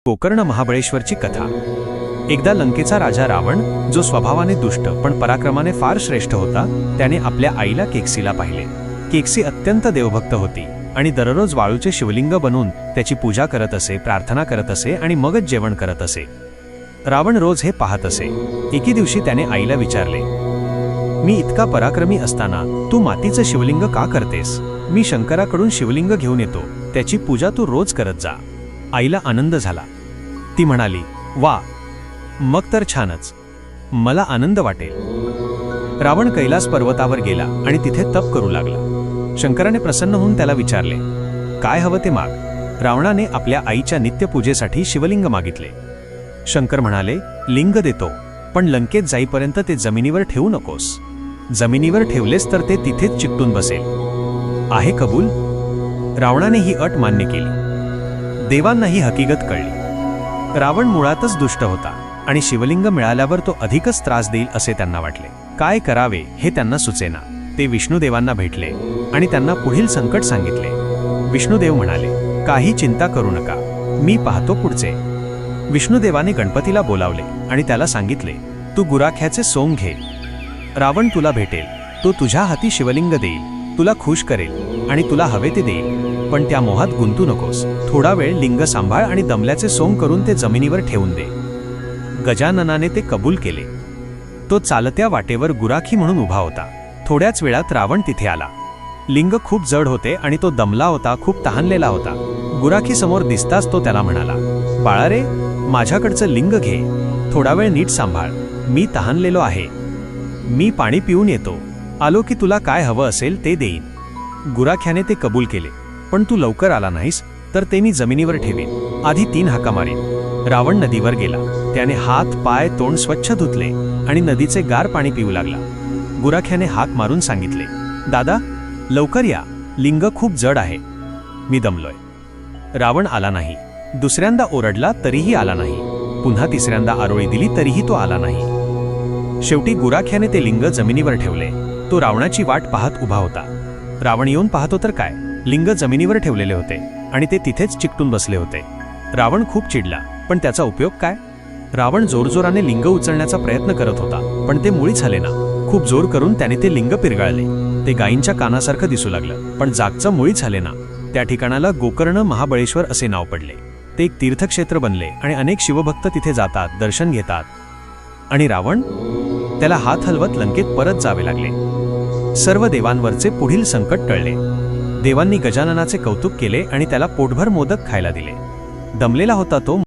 गोकर्ण महाबळेश्वरची कथा। एकदा लंकेचा राजा रावण, जो स्वभावाने दुष्ट पण पराक्रमाने फार श्रेष्ठ होता, त्याने आपल्या आईला केकसीला पाहिले। केकसी अत्यंत देवभक्त होती आणि दररोज वाळूचे शिवलिंग बनवून त्याची पूजा करत असे, प्रार्थना करत असे आणि मगच जेवण करत असे। रावण रोज हे पाहत असे। एके दिवशी त्याने आईला विचारले, मी इतका पराक्रमी असताना तू मातीचं शिवलिंग का करतेस? मी शंकराकडून शिवलिंग घेऊन येतो, त्याची पूजा तू रोज करत जा। आईला आनंद झाला। ती म्हणाली, वा, मग तर छानच, मला आनंद वाटेल। रावण कैलास पर्वतावर गेला आणि तिथे तप करू लागला। शंकराने प्रसन्न होऊन त्याला विचारले, काय हवं ते माग। रावणाने आपल्या आईच्या नित्यपूजेसाठी शिवलिंग मागितले। शंकर म्हणाले, लिंग देतो, पण लंकेत जाईपर्यंत ते जमिनीवर ठेवू नकोस। जमिनीवर ठेवलेस तर ते तिथेच चिकटून बसेल। आहे कबूल? रावणाने ही अट मान्य केली। देवांना ही हकीकत कळली। रावण मुळातच दुष्ट होता आणि शिवलिंग मिळाल्यावर तो अधिकच त्रास देईल असे त्यांना वाटले। काय करावे हे त्यांना सुचेना। ते विष्णुदेवांना भेटले आणि त्यांना पुढील संकट सांगितले। विष्णुदेव म्हणाले, काही चिंता करू नका, मी पाहतो पुढचे। विष्णुदेवाने गणपतीला बोलावले आणि त्याला सांगितले, तू गुराख्याचे सोंग घे। रावण तुला भेटेल, तो तुझ्या हाती शिवलिंग देईल, तुला खुश करेल आणि तुला हवे ते देईल, पण त्या मोहात गुंतू नकोस। थोडा वेळ लिंग सांभाळ आणि दमल्याचे सोंग करून ते जमिनीवर ठेवून दे। गजाननाने ते कबूल केले। तो चालत्या वाटेवर गुराखी म्हणून उभा होता। थोड्याच वेळात रावण तिथे आला। लिंग खूप जड होते आणि तो दमला होता, खूप तहानलेला होता। गुराखी समोर दिसताच तो त्याला म्हणाला, बाळा रे, माझ्याकडचं लिंग घे, थोडा वेळ नीट सांभाळ, मी तहानलेलो आहे, मी पाणी पिऊन येतो, आलो की तुला काय हवं असेल ते देईन। गुराख्याने ते कबूल केले, पण तू लवकर आला नाहीस तर ते मी जमिनीवर ठेवीन, आधी 3 हाका मारीन। रावण नदीवर गेला। त्याने हात पाय तोंड स्वच्छ धुतले आणि नदीचे गार पाणी पिऊ लागला। गुराख्याने हाक मारून सांगितले, दादा, लवकर या, लिंग खूप जड आहे, मी दमलोय। रावण आला नाही। दुसऱ्यांदा ओरडला तरीही आला नाही। पुन्हा तिसऱ्यांदा आरोळी दिली तरीही तो आला नाही। शेवटी गुराख्याने ते लिंग जमिनीवर ठेवले। तो रावणाची वाट पाहत उभा होता। रावण येऊन पाहतो तर काय, लिंग जमिनीवर ठेवलेले होते आणि ते तिथेच चिकटून बसले होते। रावण खूप चिडला, पण त्याचा उपयोग काय? रावण जोरजोराने लिंग उचलण्याचा प्रयत्न करत होता, पण ते मुळीच हलेना। खूप जोर करून त्याने ते लिंग पिरगाळले। ते गायींच्या कानासारखं दिसू लागलं, पण जागचं मुळीच हलेना। त्या ठिकाणाला गोकर्ण महाबळेश्वर असे नाव पडले। ते एक तीर्थक्षेत्र बनले आणि अनेक शिवभक्त तिथे जातात, दर्शन घेतात। आणि रावण, त्याला हात हलवत लंकेत परत जावे लागले। सर्व देवांवरचे पुढील संकट टळले। देवांनी गजाननाचे कौतुक केले आणि त्याला पोटभर मोदक खायला दिले। दमलेला होता तो